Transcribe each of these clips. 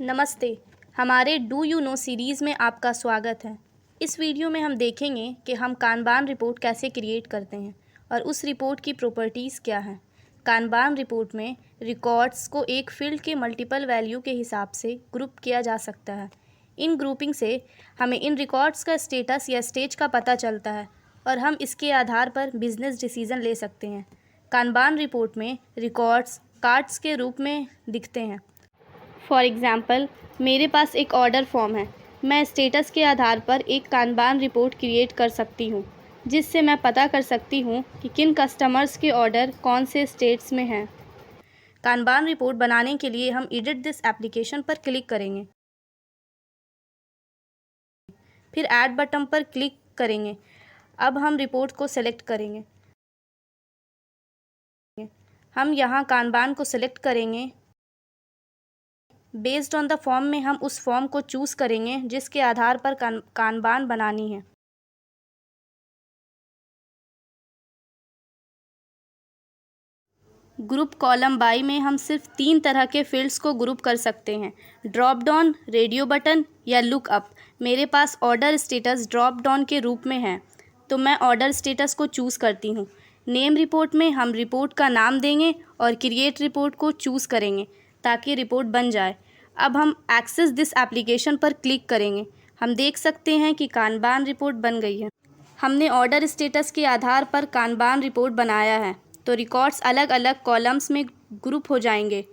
नमस्ते। हमारे do you know series में आपका स्वागत है। इस वीडियो में हम देखेंगे कि हम कानबान रिपोर्ट कैसे क्रिएट करते हैं और उस रिपोर्ट की प्रॉपर्टीज़ क्या हैं। कानबान रिपोर्ट में रिकॉर्ड्स को एक फील्ड के मल्टीपल वैल्यू के हिसाब से ग्रुप किया जा सकता है। इन ग्रुपिंग से हमें इन रिकॉर्ड्स का स्टेटस या स्टेज का पता चलता है और हम इसके आधार पर बिजनेस डिसीजन ले सकते हैं। कानबान रिपोर्ट में रिकॉर्ड्स कार्ड्स के रूप में दिखते हैं। फॉर एग्ज़ाम्पल, मेरे पास एक ऑर्डर फॉर्म है। मैं स्टेटस के आधार पर एक कानबान रिपोर्ट क्रिएट कर सकती हूँ, जिससे मैं पता कर सकती हूँ कि किन कस्टमर्स के ऑर्डर कौन से स्टेट्स में हैं। कानबान रिपोर्ट बनाने के लिए हम एडिट दिस एप्लीकेशन पर क्लिक करेंगे, फिर ऐड बटन पर क्लिक करेंगे। अब हम रिपोर्ट को सेलेक्ट करेंगे। हम यहाँ कानबान को सेलेक्ट करेंगे। बेस्ड ऑन द फॉर्म में हम उस फॉर्म को चूज़ करेंगे जिसके आधार पर कानबान बनानी है। ग्रुप कॉलम बाई में हम सिर्फ 3 तरह के फील्ड्स को ग्रुप कर सकते हैं, ड्रॉप डाउन, रेडियो बटन या लुक अप। मेरे पास ऑर्डर स्टेटस ड्रॉप डाउन के रूप में है, तो मैं ऑर्डर स्टेटस को चूज़ करती हूँ। नेम रिपोर्ट में हम रिपोर्ट का नाम देंगे और क्रिएट रिपोर्ट को चूज़ करेंगे ताकि रिपोर्ट बन जाए। अब हम एक्सेस दिस एप्लीकेशन पर क्लिक करेंगे। हम देख सकते हैं कि कानबान रिपोर्ट बन गई है। हमने ऑर्डर स्टेटस के आधार पर कानबान रिपोर्ट बनाया है, तो रिकॉर्ड्स अलग अलग कॉलम्स में ग्रुप हो जाएंगे।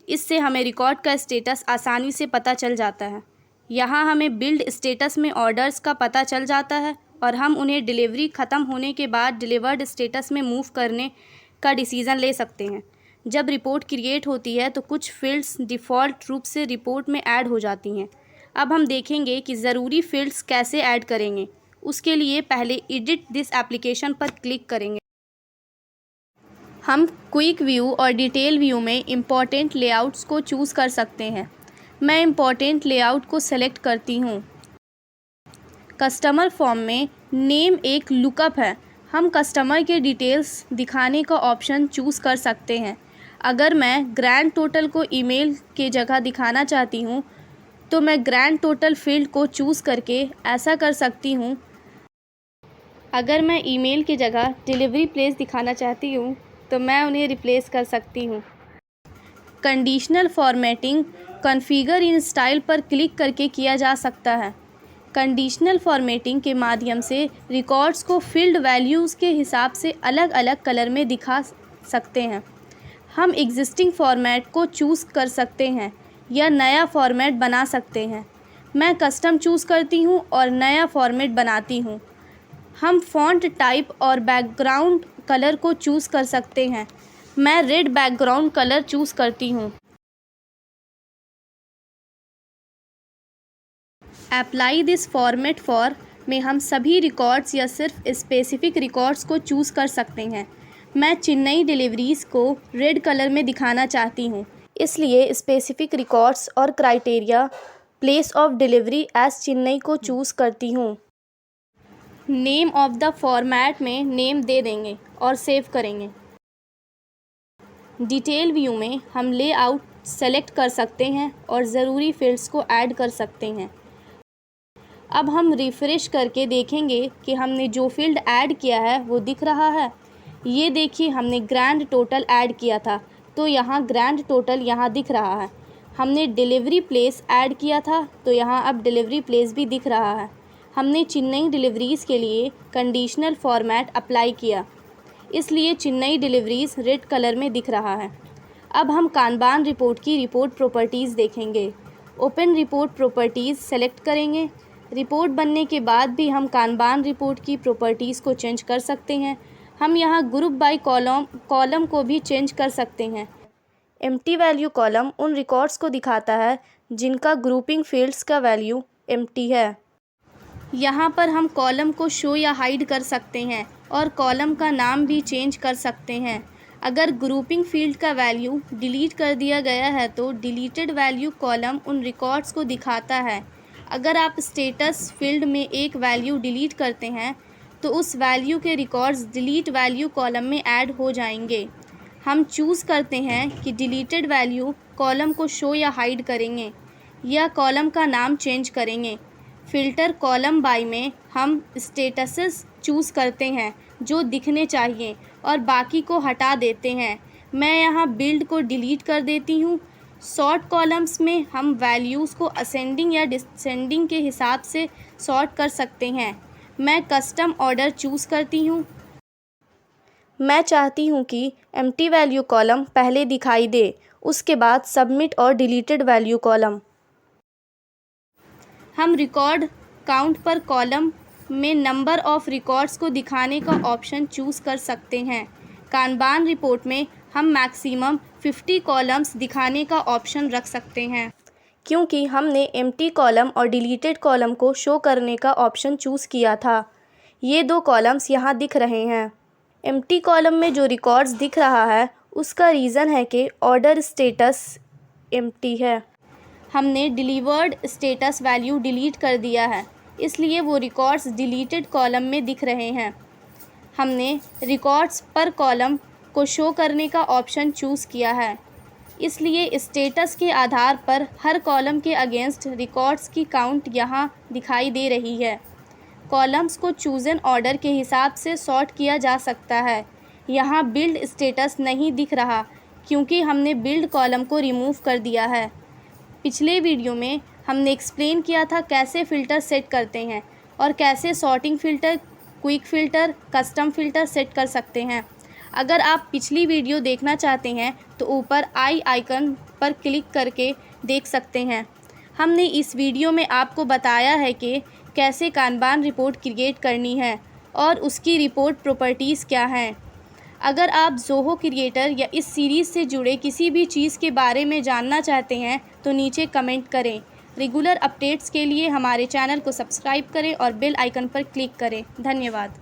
इससे हमें रिकॉर्ड का स्टेटस आसानी से पता चल जाता है। यहाँ हमें बिल्ड स्टेटस में ऑर्डर्स का पता चल जाता है और हम उन्हें डिलीवरी ख़त्म होने के बाद डिलीवर्ड स्टेटस में मूव करने का डिसीज़न ले सकते हैं। जब रिपोर्ट क्रिएट होती है तो कुछ फील्ड्स डिफ़ॉल्ट रूप से रिपोर्ट में ऐड हो जाती हैं। अब हम देखेंगे कि ज़रूरी फील्ड्स कैसे ऐड करेंगे। उसके लिए पहले एडिट दिस एप्लीकेशन पर क्लिक करेंगे। हम क्विक व्यू और डिटेल व्यू में इम्पॉर्टेंट लेआउट्स को चूज़ कर सकते हैं। मैं इम्पॉर्टेंट लेआउट को सेलेक्ट करती हूँ। कस्टमर फॉर्म में नेम एक लुकअप है। हम कस्टमर के डिटेल्स दिखाने का ऑप्शन चूज़ कर सकते हैं। अगर मैं ग्रैंड टोटल को ईमेल के जगह दिखाना चाहती हूँ, तो मैं ग्रैंड टोटल फील्ड को चूज़ करके ऐसा कर सकती हूँ। अगर मैं ईमेल की जगह डिलीवरी प्लेस दिखाना चाहती हूँ, तो मैं उन्हें रिप्लेस कर सकती हूँ। Conditional formatting configure in style पर क्लिक करके किया जा सकता है। कंडीशनल फॉर्मेटिंग के माध्यम से रिकॉर्ड्स को फील्ड वैल्यूज़ के हिसाब से अलग अलग कलर में दिखा सकते हैं। हम एग्जिस्टिंग फॉर्मेट को चूज़ कर सकते हैं या नया फॉर्मेट बना सकते हैं। मैं कस्टम चूज़ करती हूँ और नया फॉर्मेट बनाती हूँ। हम फ़ॉन्ट टाइप और बैकग्राउंड कलर को चूज़ कर सकते हैं। मैं रेड बैकग्राउंड कलर चूज़ करती हूँ। अप्लाई दिस फॉर्मेट फॉर में हम सभी रिकॉर्ड्स या सिर्फ स्पेसिफिक रिकॉर्ड्स को चूज़ कर सकते हैं। मैं चेन्नई डिलीवरीज़ को रेड कलर में दिखाना चाहती हूँ, इसलिए स्पेसिफिक रिकॉर्ड्स और criteria place of delivery as Chennai को चूज़ करती हूँ। नेम ऑफ द फॉर्मेट में नेम दे देंगे और सेव करेंगे। डिटेल व्यू में हम लेआउट सेलेक्ट कर सकते हैं और ज़रूरी फील्ड्स को ऐड कर सकते हैं। अब हम रिफ़्रेश करके देखेंगे कि हमने जो फील्ड ऐड किया है वो दिख रहा है। ये देखिए, हमने ग्रैंड टोटल ऐड किया था, तो यहाँ ग्रैंड टोटल यहाँ दिख रहा है। हमने डिलीवरी प्लेस ऐड किया था, तो यहाँ अब डिलीवरी प्लेस भी दिख रहा है। हमने चेन्नई डिलीवरीज़ के लिए कंडीशनल फॉर्मेट अप्लाई किया, इसलिए चेन्नई डिलीवरीज़ रेड कलर में दिख रहा है। अब हम कानबान रिपोर्ट की रिपोर्ट प्रॉपर्टीज़ देखेंगे। ओपन रिपोर्ट प्रॉपर्टीज़ सेलेक्ट करेंगे। रिपोर्ट बनने के बाद भी हम कानबान रिपोर्ट की प्रॉपर्टीज़ को चेंज कर सकते हैं। हम यहाँ ग्रुप बाय कॉलम को भी चेंज कर सकते हैं। एम्प्टी वैल्यू कॉलम उन रिकॉर्ड्स को दिखाता है जिनका ग्रुपिंग फील्ड्स का वैल्यू एम्प्टी है। यहाँ पर हम कॉलम को शो या हाइड कर सकते हैं और कॉलम का नाम भी चेंज कर सकते हैं। अगर ग्रुपिंग फील्ड का वैल्यू डिलीट कर दिया गया है तो डिलीटेड वैल्यू कॉलम उन रिकॉर्ड्स को दिखाता है। अगर आप स्टेटस फील्ड में एक वैल्यू डिलीट करते हैं तो उस वैल्यू के रिकॉर्ड्स डिलीट वैल्यू कॉलम में ऐड हो जाएंगे। हम चूज़ करते हैं कि डिलीटेड वैल्यू कॉलम को शो या हाइड करेंगे। यह कॉलम का नाम चेंज करेंगे। फ़िल्टर कॉलम बाय में हम स्टेटसेस चूज़ करते हैं जो दिखने चाहिए और बाकी को हटा देते हैं। मैं यहाँ बिल्ड को डिलीट कर देती हूँ। सॉर्ट कॉलम्स में हम वैल्यूज़ को असेंडिंग या डिसेंडिंग के हिसाब से सॉर्ट कर सकते हैं। मैं कस्टम ऑर्डर चूज़ करती हूँ। मैं चाहती हूँ कि एम्प्टी वैल्यू कॉलम पहले दिखाई दे, उसके बाद सबमिट और डिलीटेड वैल्यू कॉलम। हम रिकॉर्ड काउंट पर कॉलम में नंबर ऑफ़ रिकॉर्ड्स को दिखाने का ऑप्शन चूज़ कर सकते हैं। कानबान रिपोर्ट में हम मैक्सिमम 50 कॉलम्स दिखाने का ऑप्शन रख सकते हैं, क्योंकि हमने एम्प्टी कॉलम और डिलीटेड कॉलम को शो करने का ऑप्शन चूज़ किया था। ये 2 कॉलम्स यहाँ दिख रहे हैं। एम्प्टी कॉलम में जो रिकॉर्ड्स दिख रहा है उसका रीज़न है कि ऑर्डर स्टेटस एम्प्टी है। हमने डिलीवर्ड स्टेटस वैल्यू डिलीट कर दिया है, इसलिए वो रिकॉर्ड्स डिलीटेड कॉलम में दिख रहे हैं। हमने रिकॉर्ड्स पर कॉलम को शो करने का ऑप्शन चूज़ किया है, इसलिए स्टेटस के आधार पर हर कॉलम के अगेंस्ट रिकॉर्ड्स की काउंट यहाँ दिखाई दे रही है। कॉलम्स को चूज़न ऑर्डर के हिसाब से सॉर्ट किया जा सकता है। यहाँ बिल्ड स्टेटस नहीं दिख रहा क्योंकि हमने बिल्ड कॉलम को रिमूव कर दिया है। पिछले वीडियो में हमने एक्सप्लेन किया था कैसे फ़िल्टर सेट करते हैं और कैसे sorting filter, quick filter, custom filter set कर सकते हैं। अगर आप पिछली वीडियो देखना चाहते हैं तो ऊपर आई आइकन पर क्लिक करके देख सकते हैं। हमने इस वीडियो में आपको बताया है कि कैसे कानबान रिपोर्ट क्रिएट करनी है और उसकी रिपोर्ट प्रॉपर्टीज़ क्या हैं। अगर आप ज़ोहो क्रिएटर या इस सीरीज़ से जुड़े किसी भी चीज़ के बारे में जानना चाहते हैं तो नीचे कमेंट करें। रेगुलर अपडेट्स के लिए हमारे चैनल को सब्सक्राइब करें और बेल आइकन पर क्लिक करें। धन्यवाद।